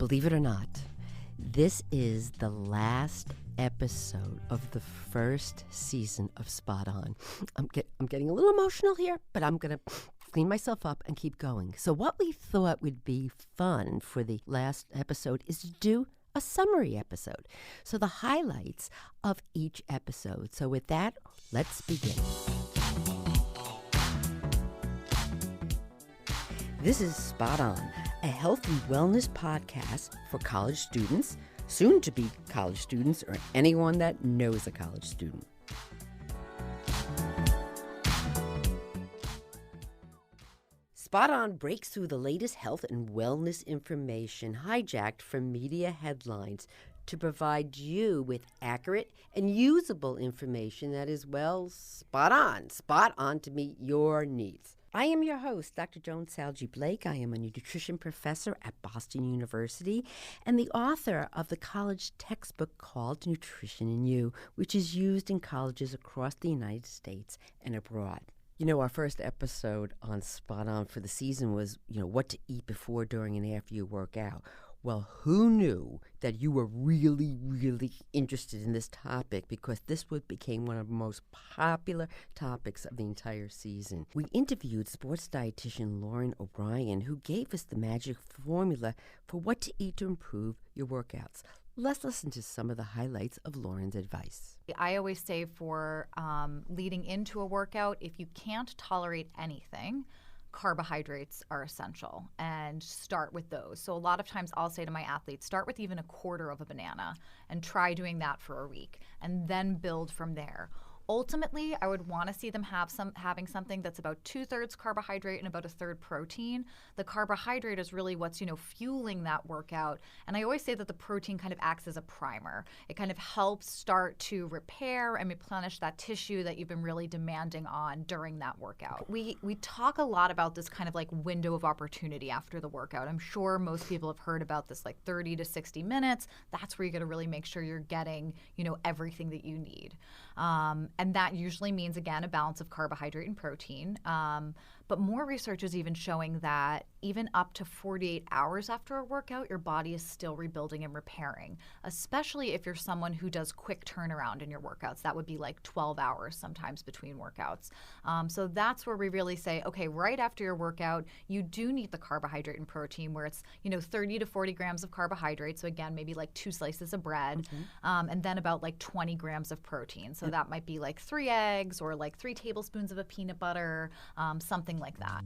Believe it or not, this is the last episode of the first season of Spot On. I'm getting a little emotional here, but I'm going to clean myself up and keep going. So what we thought would be fun for the last episode is to do a summary episode. So the highlights of each episode. So with that, let's begin. This is Spot On, a health and wellness podcast for college students, soon to be college students, or anyone that knows a college student. Spot On breaks through the latest health and wellness information hijacked from media headlines to provide you with accurate and usable information that is, well, spot on to meet your needs. I am your host, Dr. Joan Salge Blake. I am a nutrition professor at Boston University and the author of the college textbook called Nutrition in You, which is used in colleges across the United States and abroad. You know, our first episode on Spot On for the season was, what to eat before, during, and after you work out. Well, who knew that you were really, really interested in this topic, because this became one of the most popular topics of the entire season. We interviewed sports dietitian Lauren O'Brien, who gave us the magic formula for what to eat to improve your workouts. Let's listen to some of the highlights of Lauren's advice. I always say for leading into a workout, if you can't tolerate anything, carbohydrates are essential, and start with those. So a lot of times I'll say to my athletes, start with even a quarter of a banana and try doing that for a week and then build from there. Ultimately, I would want to see them having something that's about 2/3 carbohydrate and about 1/3 protein. The carbohydrate is really what's, fueling that workout. And I always say that the protein kind of acts as a primer. It kind of helps start to repair and replenish that tissue that you've been really demanding on during that workout. We talk a lot about this kind of like window of opportunity after the workout. I'm sure most people have heard about this, like 30 to 60 minutes. That's where you're going to really make sure you're getting, everything that you need. And that usually means, again, a balance of carbohydrate and protein. But more research is even showing that even up to 48 hours after a workout, your body is still rebuilding and repairing, especially if you're someone who does quick turnaround in your workouts. That would be like 12 hours sometimes between workouts. So that's where we really say, okay, right after your workout, you do need the carbohydrate and protein, where it's, 30 to 40 grams of carbohydrate. So again, maybe like 2 slices of bread, and then about like 20 grams of protein. So that might be like 3 eggs or like 3 tablespoons of a peanut butter, something like that.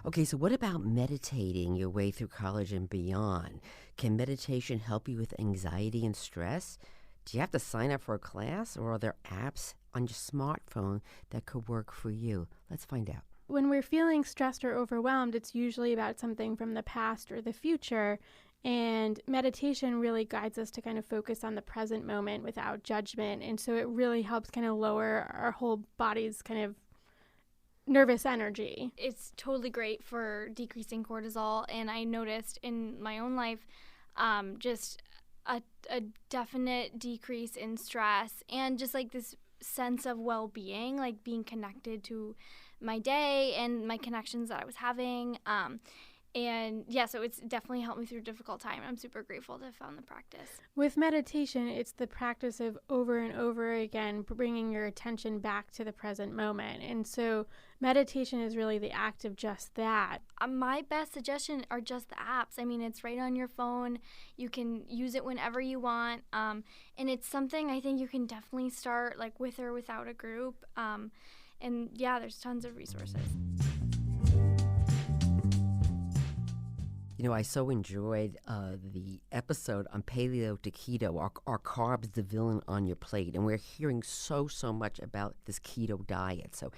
Okay, so what about meditating your way through college and beyond? Can meditation help you with anxiety and stress? Do you have to sign up for a class, or are there apps on your smartphone that could work for you? Let's find out. When we're feeling stressed or overwhelmed, it's usually about something from the past or the future. And meditation really guides us to kind of focus on the present moment without judgment. And so it really helps kind of lower our whole body's kind of nervous energy. It's totally great for decreasing cortisol. And I noticed in my own life just a definite decrease in stress and just like this sense of well-being, like being connected to my day and my connections that I was having. And yeah, so it's definitely helped me through a difficult time. I'm super grateful to have found the practice. With meditation, it's the practice of over and over again bringing your attention back to the present moment. And so meditation is really the act of just that. My best suggestion are just the apps. I mean, it's right on your phone. You can use it whenever you want. And it's something I think you can definitely start like with or without a group. And yeah, there's tons of resources. I so enjoyed the episode on paleo to keto, are carbs the villain on your plate? And we're hearing so much about this keto diet. So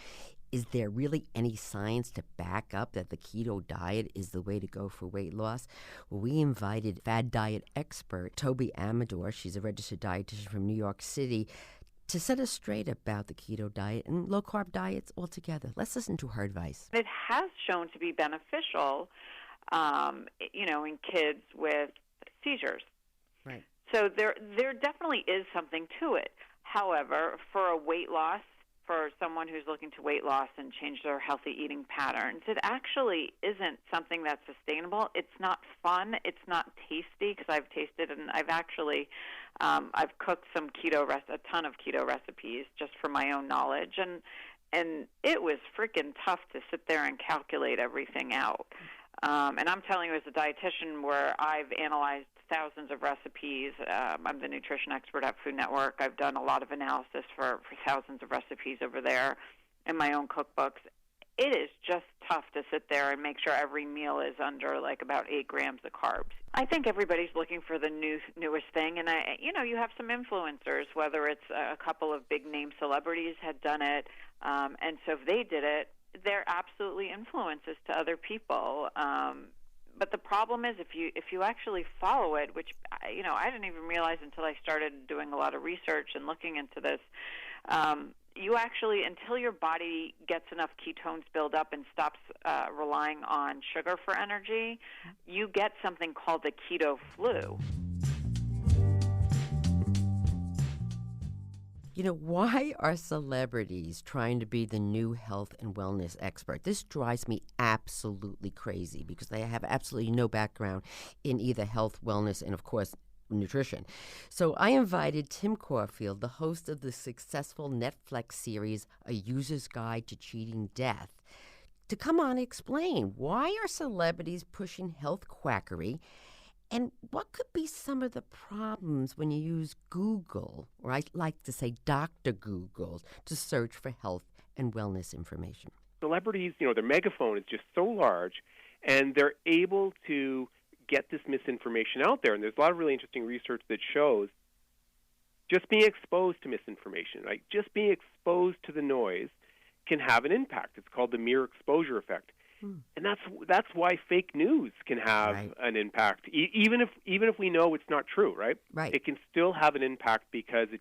is there really any science to back up that the keto diet is the way to go for weight loss? Well, we invited fad diet expert Toby Amador. She's a registered dietitian from New York City, to set us straight about the keto diet and low-carb diets altogether. Let's listen to her advice. It has shown to be beneficial in kids with seizures. Right. So there definitely is something to it. However, for a weight loss for someone who's looking to weight loss and change their healthy eating patterns. It actually isn't something that's sustainable. It's not fun. It's not tasty, because I've tasted and I've actually I've cooked some a ton of keto recipes just for my own knowledge, and it was freaking tough to sit there and calculate everything out. And I'm telling you, as a dietitian, where I've analyzed thousands of recipes, I'm the nutrition expert at Food Network. I've done a lot of analysis for thousands of recipes over there in my own cookbooks. It is just tough to sit there and make sure every meal is under like about 8 grams of carbs. I think everybody's looking for the newest thing, and you have some influencers, whether it's a couple of big name celebrities had done it, and so if they did it, they're absolutely influences to other people. But the problem is if you actually follow it, which I didn't even realize until I started doing a lot of research and looking into this. You actually, until your body gets enough ketones build up and stops relying on sugar for energy, you get something called the keto flu. Why are celebrities trying to be the new health and wellness expert? This drives me absolutely crazy because they have absolutely no background in either health, wellness, and, of course, nutrition. So I invited Tim Caulfield, the host of the successful Netflix series A User's Guide to Cheating Death, to come on and explain why are celebrities pushing health quackery, and what could be some of the problems when you use Google, or I like to say Dr. Google, to search for health and wellness information. Celebrities, their megaphone is just so large, and they're able to get this misinformation out there. And there's a lot of really interesting research that shows just being exposed to misinformation, like just being exposed to the noise, can have an impact. It's called the mere exposure effect. And that's why fake news can have an impact, even if we know it's not true, right? Right. It can still have an impact because it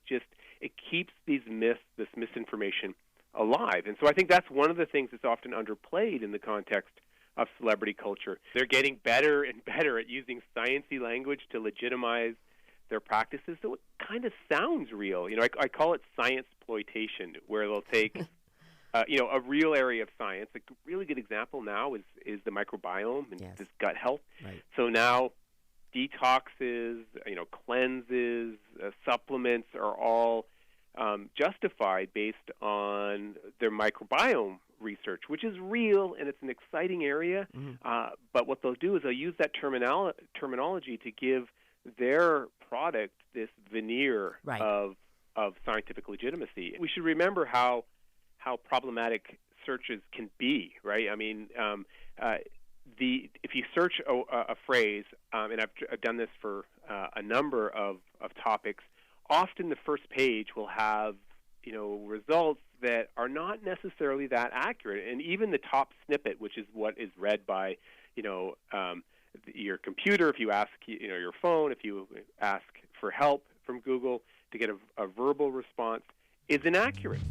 keeps these myths, this misinformation alive. And so I think that's one of the things that's often underplayed in the context of celebrity culture. They're getting better and better at using sciencey language to legitimize their practices, so it kind of sounds real. I call it science exploitation, where they'll take a real area of science. A really good example now is the microbiome and this gut health. Right. So now detoxes, cleanses, supplements are all justified based on their microbiome research, which is real and it's an exciting area. But what they'll do is they'll use that terminology to give their product this veneer of scientific legitimacy. We should remember how problematic searches can be, right? I mean, if you search a phrase, and I've done this for a number of topics, often the first page will have results that are not necessarily that accurate, and even the top snippet, which is what is read by your computer, if you ask your phone, if you ask for help from Google to get a verbal response, is inaccurate.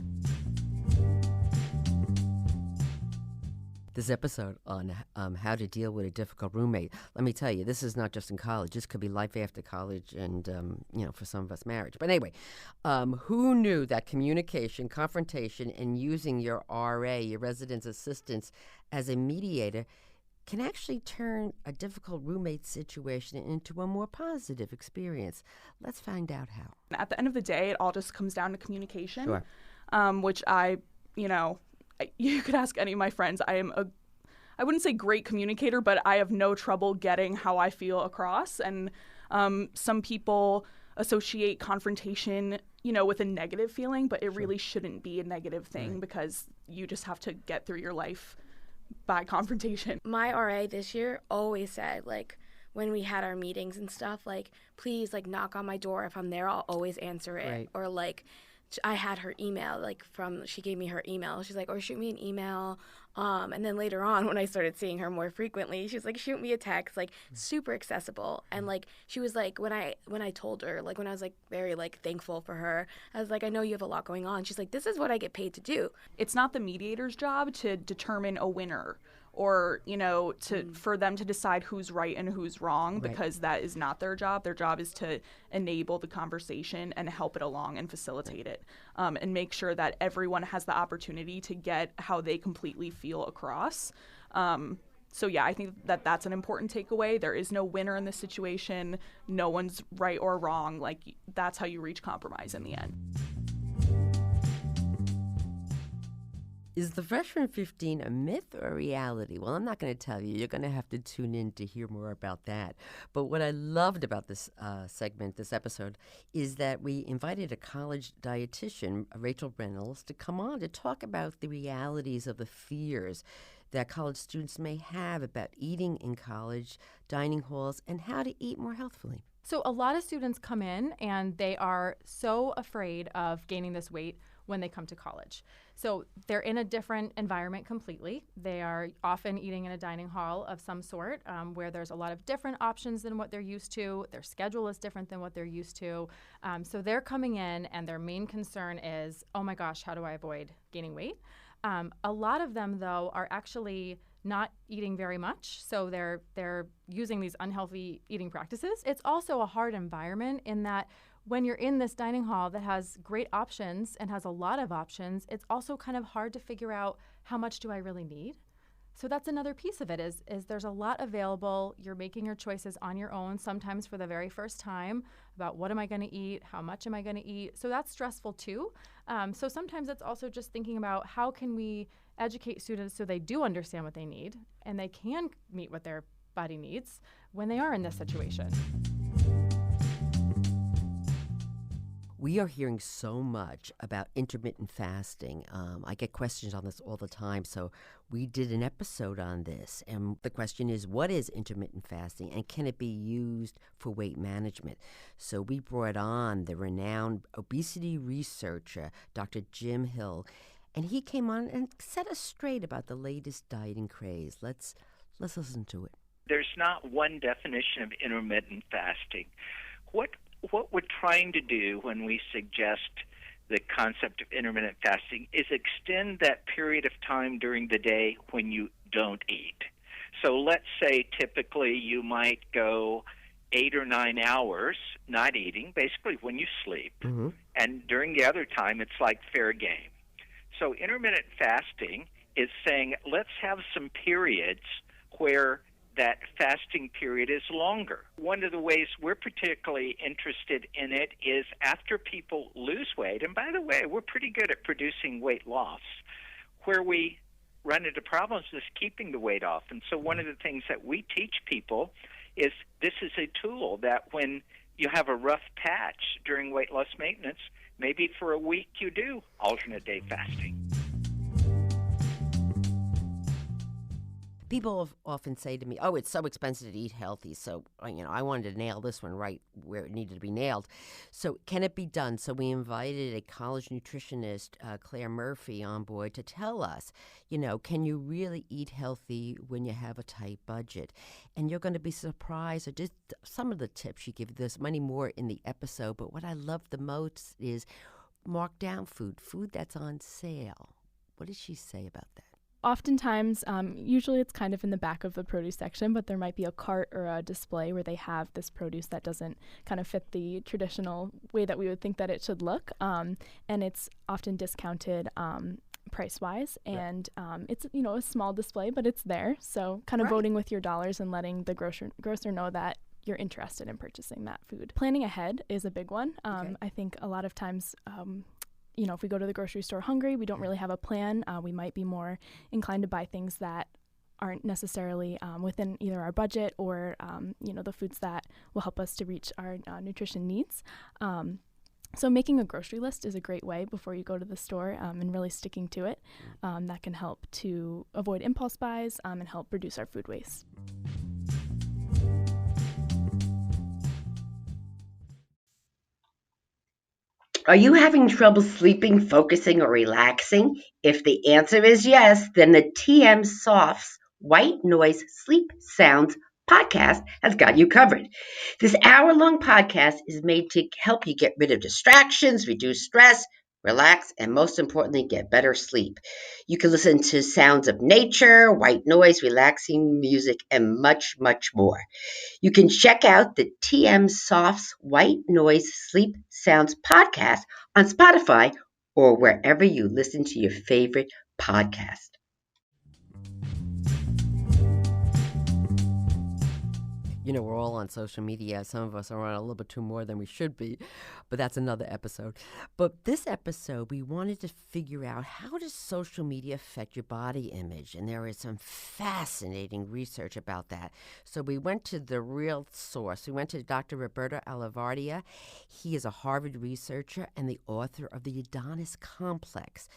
This episode on how to deal with a difficult roommate. Let me tell you, this is not just in college. This could be life after college and, for some of us, marriage. But anyway, who knew that communication, confrontation, and using your RA, your residence assistants, as a mediator can actually turn a difficult roommate situation into a more positive experience? Let's find out how. At the end of the day, it all just comes down to communication, Sure. Which you could ask any of my friends. I wouldn't say great communicator, but I have no trouble getting how I feel across. And some people associate confrontation, with a negative feeling, but it really shouldn't be a negative thing because you just have to get through your life by confrontation. My RA this year always said, when we had our meetings and stuff, please, knock on my door. If I'm there, I'll always answer it. Right. Or, I had her email, she gave me her email. She's like, or shoot me an email. And then later on, when I started seeing her more frequently, she was like, shoot me a text, super accessible. And she was like, when I told her, when I was very thankful for her, I was like, I know you have a lot going on. She's like, this is what I get paid to do. It's not the mediator's job to determine a winner or, for them to decide who's right and who's wrong, Right. because that is not their job. Their job is to enable the conversation and help it along and facilitate it, and make sure that everyone has the opportunity to get how they completely feel across. So yeah, I think that that's an important takeaway. There is no winner in this situation. No one's right or wrong. Like, that's how you reach compromise in the end. Is the Freshman 15 a myth or a reality? Well, I'm not going to tell you. You're going to have to tune in to hear more about that. But what I loved about this segment, this episode, is that we invited a college dietitian, Rachel Reynolds, to come on to talk about the realities of the fears that college students may have about eating in college dining halls and how to eat more healthfully. So a lot of students come in and they are so afraid of gaining this weight when they come to college. So they're in a different environment completely. They are often eating in a dining hall of some sort, where there's a lot of different options than what they're used to. Their schedule is different than what they're used to. So they're coming in and their main concern is, oh my gosh, how do I avoid gaining weight? A lot of them, though, are actually not eating very much, so they're using these unhealthy eating practices. It's also a hard environment in that when you're in this dining hall that has great options and has a lot of options, it's also kind of hard to figure out how much do I really need. So that's another piece of it is there's a lot available. You're making your choices on your own, sometimes for the very first time, about what am I going to eat, how much am I going to eat. So that's stressful too. So sometimes it's also just thinking about how can we educate students so they do understand what they need and they can meet what their body needs when they are in this situation. We are hearing so much about intermittent fasting. I get questions on this all the time, so we did an episode on this. And the question is, what is intermittent fasting, and can it be used for weight management? So we brought on the renowned obesity researcher, Dr. Jim Hill, and he came on and set us straight about the latest dieting craze. Let's listen to it. There's not one definition of intermittent fasting. What we're trying to do when we suggest the concept of intermittent fasting is extend that period of time during the day when you don't eat. So let's say typically you might go 8 or 9 hours not eating, basically when you sleep, and during the other time it's like fair game. So intermittent fasting is saying let's have some periods where that fasting period is longer. One of the ways we're particularly interested in it is after people lose weight, and by the way, we're pretty good at producing weight loss. Where we run into problems is keeping the weight off. And so one of the things that we teach people is this is a tool that when you have a rough patch during weight loss maintenance, maybe for a week you do alternate day fasting. People often say to me, oh, it's so expensive to eat healthy, so I wanted to nail this one right where it needed to be nailed. So can it be done? So we invited a college nutritionist, Claire Murphy, on board to tell us, can you really eat healthy when you have a tight budget? And you're going to be surprised at just some of the tips she gives. There's many more in the episode, but what I love the most is marked down food that's on sale. What did she say about that? Oftentimes, usually it's kind of in the back of the produce section, but there might be a cart or a display where they have this produce that doesn't kind of fit the traditional way that we would think that it should look. And it's often discounted price-wise. And it's, a small display, but it's there. So kind of voting with your dollars and letting the grocer know that you're interested in purchasing that food. Planning ahead is a big one. I think a lot of times if we go to the grocery store hungry, we don't really have a plan. We might be more inclined to buy things that aren't necessarily within either our budget or, the foods that will help us to reach our nutrition needs. So making a grocery list is a great way before you go to the store and really sticking to it. That can help to avoid impulse buys and help reduce our food waste. Are you having trouble sleeping, focusing, or relaxing? If the answer is yes, then the TM Soft's White Noise Sleep Sounds podcast has got you covered. This hour-long podcast is made to help you get rid of distractions, reduce stress, relax, and most importantly, get better sleep. You can listen to sounds of nature, white noise, relaxing music, and much, much more. You can check out the TM Soft's White Noise Sleep Sounds podcast on Spotify or wherever you listen to your favorite podcast. You know, we're all on social media. Some of us are on a little bit too more than we should be, but that's another episode. But this episode, we wanted to figure out, how does social media affect your body image? And there is some fascinating research about that. So we went to the real source. We went to Dr. Roberto Alavardia. He is a Harvard researcher and the author of The Adonis Complex.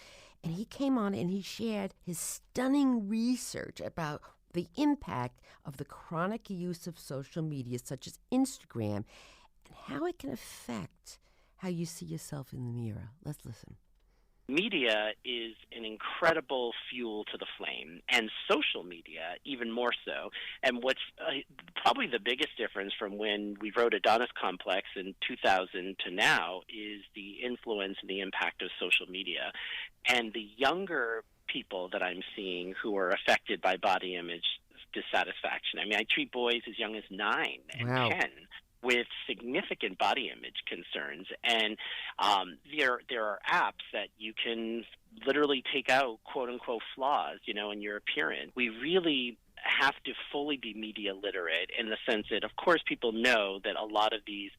And he came on and he shared his stunning research about the impact of the chronic use of social media, such as Instagram, and how it can affect how you see yourself in the mirror. Let's listen. Media is an incredible fuel to the flame, and social media even more so. And what's probably the biggest difference from when we wrote Adonis Complex in 2000 to now is the influence and the impact of social media. And the younger people that I'm seeing who are affected by body image dissatisfaction. I mean, I treat boys as young as 9 and 10 with significant body image concerns. And there are apps that you can literally take out, quote-unquote, flaws, you know, in your appearance. We really have to fully be media literate in the sense that, of course, people know that a lot of these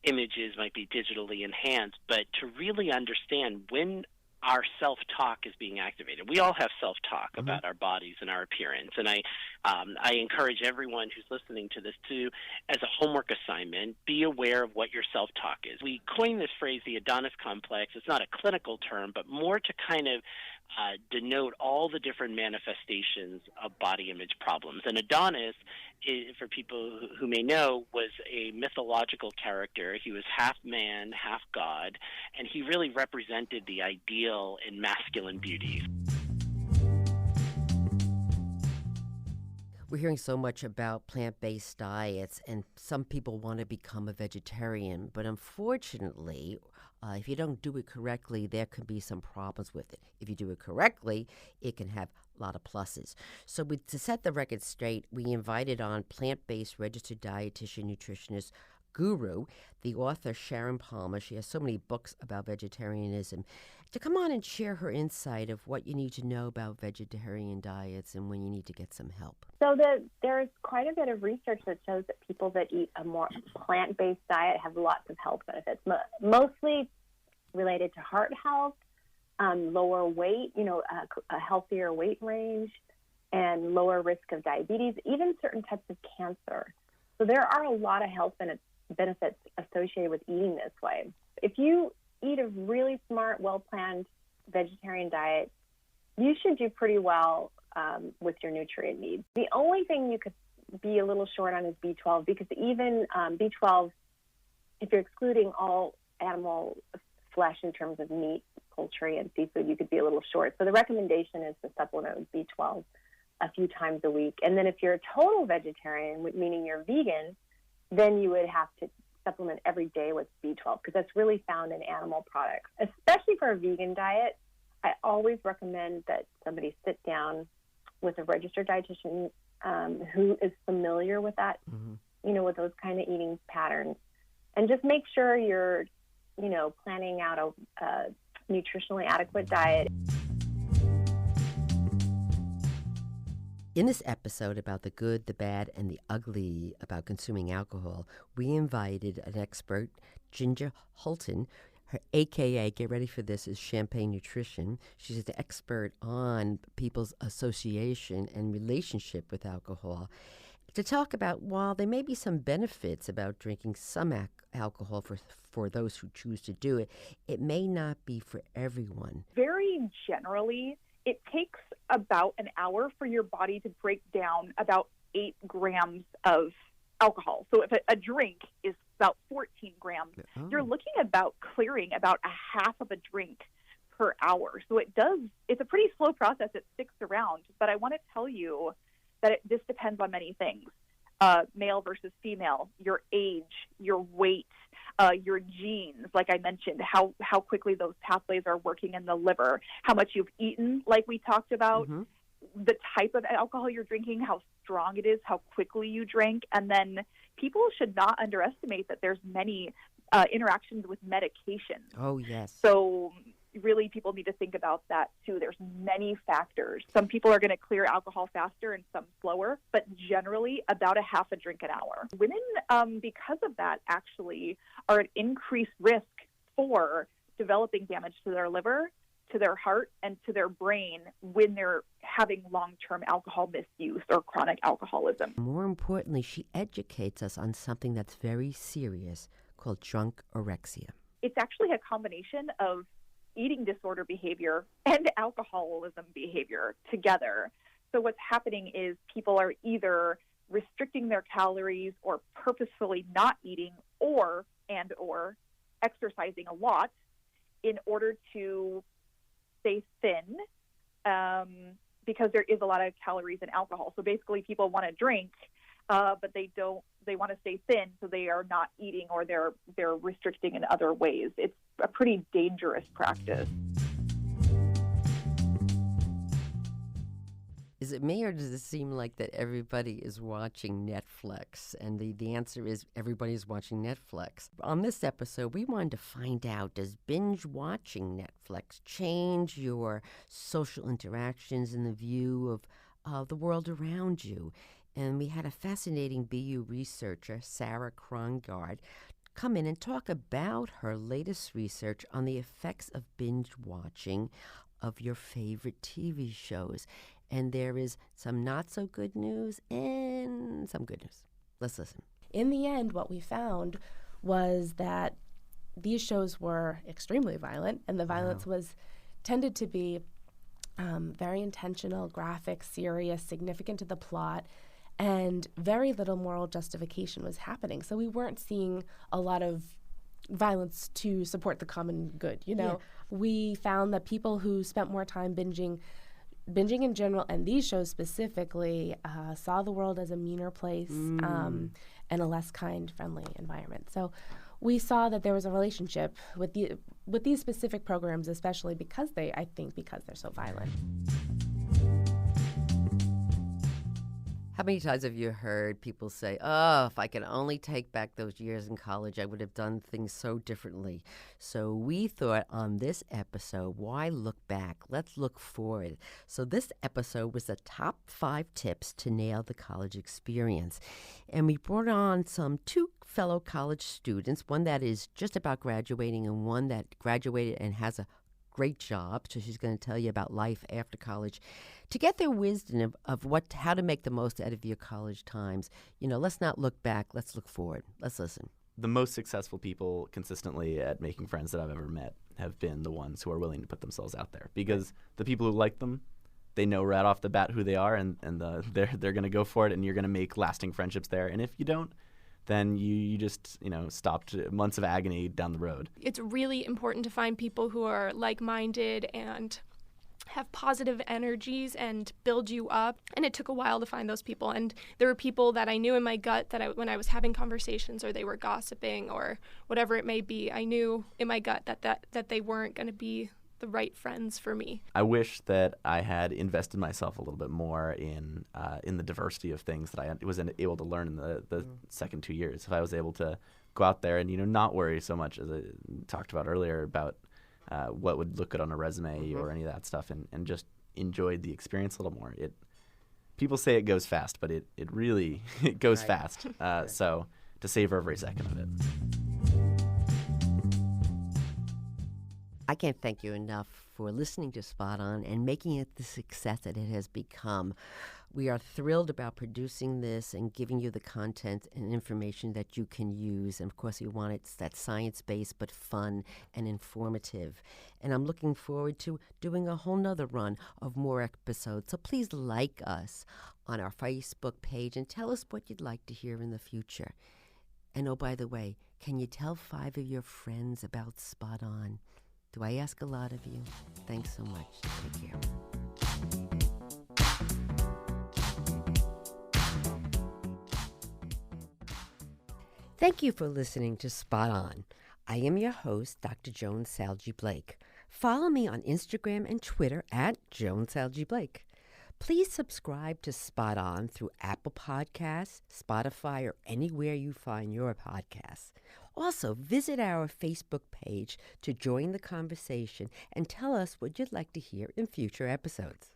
images might be digitally enhanced, but to really understand when our self-talk is being activated. We all have self-talk about our bodies and our appearance, and I encourage everyone who's listening to this to, as a homework assignment, be aware of what your self-talk is. We coined this phrase, the Adonis Complex. It's not a clinical term, but more to kind of denote all the different manifestations of body image problems. And Adonis, for people who may know, was a mythological character. He was half man, half god, and he really represented the ideal in masculine beauty. We're hearing so much about plant-based diets, and some people want to become a vegetarian, but unfortunately, if you don't do it correctly, there could be some problems with it. If you do it correctly, it can have a lot of pluses. So to set the record straight, we invited on plant-based registered dietitian nutritionist guru, the author Sharon Palmer. She has so many books about vegetarianism, to come on and share her insight of what you need to know about vegetarian diets and when you need to get some help. So there's quite a bit of research that shows that people that eat a more plant-based diet have lots of health benefits, mostly related to heart health, lower weight, a healthier weight range, and lower risk of diabetes, even certain types of cancer. So there are a lot of health benefits associated with eating this way. If you eat a really smart, well-planned vegetarian diet, you should do pretty well with your nutrient needs. The only thing you could be a little short on is B12, because even B12, if you're excluding all animal flesh in terms of meat, poultry, and seafood, you could be a little short. So the recommendation is to supplement with B12 a few times a week. And then if you're a total vegetarian, meaning you're vegan, then you would have to supplement every day with B12, because that's really found in animal products. Especially for a vegan diet, I always recommend that somebody sit down with a registered dietitian who is familiar with that, with those kind of eating patterns, and just make sure you're, planning out a nutritionally adequate diet. In this episode about the good, the bad, and the ugly about consuming alcohol, we invited an expert, Ginger Holton. Her AKA, get ready for this, is Champagne Nutrition. She's an expert on people's association and relationship with alcohol, to talk about, while there may be some benefits about drinking some alcohol for those who choose to do it, it may not be for everyone. Very generally, it takes about an hour for your body to break down about 8 grams of alcohol. So if a drink is about 14 grams, you're looking about clearing about a half of a drink per hour. So it's a pretty slow process. It sticks around. But I want to tell you that this depends on many things. Male versus female, your age, your weight, your genes, like I mentioned, how quickly those pathways are working in the liver, how much you've eaten, like we talked about, the type of alcohol you're drinking, how strong it is, how quickly you drank. And then people should not underestimate that there's many interactions with medication. Oh, yes. So really people need to think about that too. There's many factors. Some people are going to clear alcohol faster and some slower, but generally about a half a drink an hour. Women, because of that, actually are at increased risk for developing damage to their liver, to their heart, and to their brain when they're having long-term alcohol misuse or chronic alcoholism. More importantly, she educates us on something that's very serious called drunk orexia. It's actually a combination of eating disorder behavior and alcoholism behavior together. So what's happening is people are either restricting their calories or purposefully not eating or exercising a lot in order to stay thin, because there is a lot of calories in alcohol. So basically people want to drink, but they want to stay thin, so they are not eating or they're restricting in other ways. It's a pretty dangerous practice. Is it me, or does it seem like that everybody is watching Netflix? And the answer is everybody's watching Netflix. On this episode, we wanted to find out, does binge watching Netflix change your social interactions and the view of the world around you? And we had a fascinating BU researcher, Sarah Krongard, come in and talk about her latest research on the effects of binge watching of your favorite TV shows. And there is some not so good news and some good news. Let's listen. In the end, what we found was that these shows were extremely violent, and the violence was tended to be very intentional, graphic, serious, significant to the plot, and very little moral justification was happening. So we weren't seeing a lot of violence to support the common good. We found that people who spent more time binging in general, and these shows specifically, saw the world as a meaner place and a less kind, friendly environment. So we saw that there was a relationship with these specific programs, especially because they're so violent. How many times have you heard people say, oh, if I could only take back those years in college, I would have done things so differently. So we thought on this episode, why look back? Let's look forward. So this episode was the top 5 tips to nail the college experience. And we brought on two fellow college students, one that is just about graduating and one that graduated and has a great job. So she's going to tell you about life after college, to get their wisdom of how to make the most out of your college times. Let's not look back. Let's look forward. Let's listen. The most successful people consistently at making friends that I've ever met have been the ones who are willing to put themselves out there, because the people who like them, they know right off the bat who they are, and they're going to go for it, and you're going to make lasting friendships there. And if you don't, then you just, stopped months of agony down the road. It's really important to find people who are like-minded and have positive energies and build you up. And it took a while to find those people. And there were people that I knew in my gut that when I was having conversations or they were gossiping or whatever it may be, I knew in my gut that they weren't going to be the right friends for me. I wish that I had invested myself a little bit more in the diversity of things that I was able to learn in the second 2 years. If I was able to go out there and not worry so much, as I talked about earlier, about what would look good on a resume or any of that stuff, and just enjoyed the experience a little more. People say it goes fast, but it really it goes fast. So to savor every second of it. I can't thank you enough for listening to Spot On and making it the success that it has become. We are thrilled about producing this and giving you the content and information that you can use. And, of course, we want it that science-based but fun and informative. And I'm looking forward to doing a whole nother run of more episodes. So please like us on our Facebook page and tell us what you'd like to hear in the future. And, oh, by the way, can you tell 5 of your friends about Spot On? Do I ask a lot of you? Thanks so much. Take care. Thank you for listening to Spot On. I am your host, Dr. Joan Salge Blake. Follow me on Instagram and Twitter at Joan Salge Blake. Please subscribe to Spot On through Apple Podcasts, Spotify, or anywhere you find your podcasts. Also, visit our Facebook page to join the conversation and tell us what you'd like to hear in future episodes.